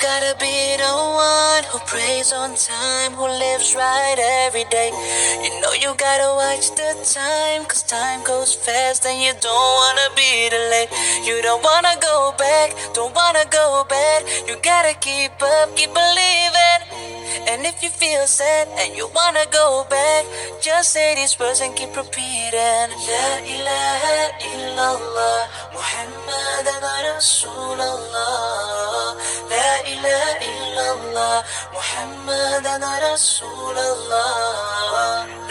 gotta be the one who prays on time, who lives right every day. You know you gotta watch the time, cause time goes fast and you don't wanna be delayed. You don't wanna go back, don't wanna go bad. You gotta keep up, keep believing. And if you feel sad and you wanna go back, just say these words and keep repeating. La ilaha illallah, Muhammadan Rasulullah. La ilaha illallah, Muhammadan Rasulullah.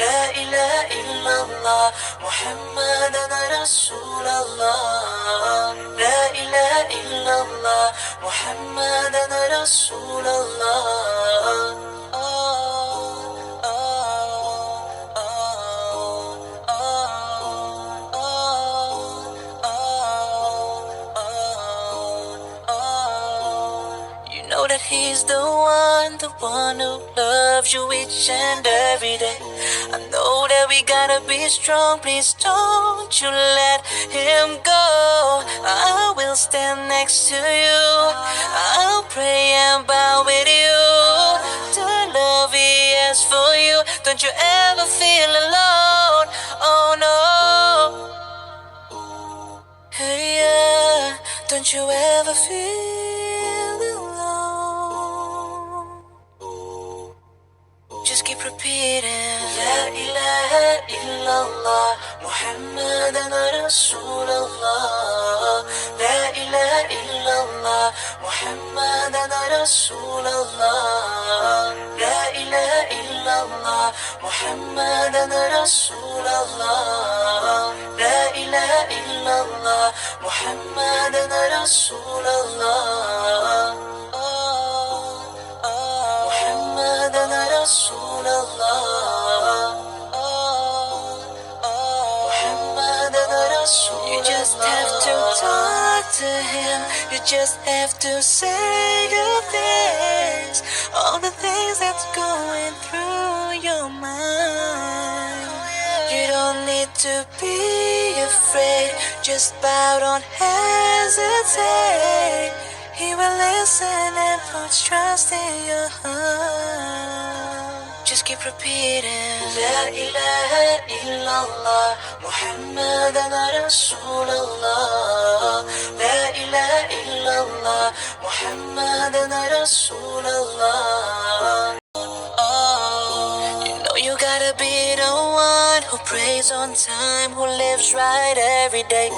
La ilaha illallah, Muhammadan Rasulullah. La ilaha illallah, Muhammadan Rasulullah. You know that he's the one who loves you each and every day. I know that we gotta be strong, please don't you let him go. I will stand next to you, I'll pray and bow with you. The love he has for you, don't you ever feel alone, oh no. Hey, yeah, don't you ever feel alone. Just keep repeating. La ilaha illallah, Muhammadan Rasulullah. La ilaha illallah, Muhammadan Rasulullah. La ilaha illallah, Muhammadan Rasulullah. La ilaha illallah, Muhammadan Rasulullah. Muhammadan Rasulullah. Muhammadan Rasulullah. You just have to talk to him. You just have to say the things, all the things that's going through your mind. You don't need to be afraid, just bow, don't hesitate. He will listen and put trust in your heart. Just keep repeating. La ilaha illallah, Muhammadan Rasulullah. La ilaha illallah, Muhammadan Rasulullah. You know you gotta be the one who prays on time, who lives right every day.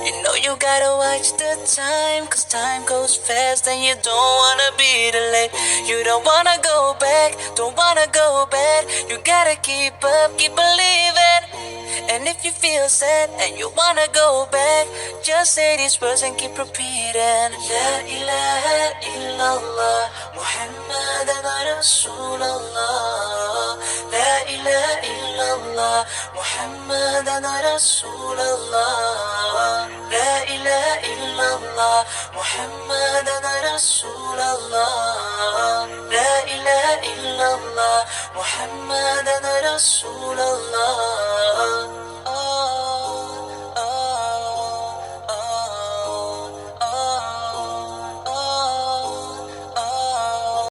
You know you gotta watch the time, cause time goes fast and you don't wanna be delayed. You don't wanna go back, don't wanna go bad. You gotta keep up, keep believing. And if you feel sad and you wanna go back, just say these words and keep repeating. La ilaha illallah, Muhammadan Rasulullah. La ilaha illallah, Muhammadan Rasulullah. La ilaha illallah, Muhammadan Rasulullah. La ilaha illallah, Muhammadan Rasulullah.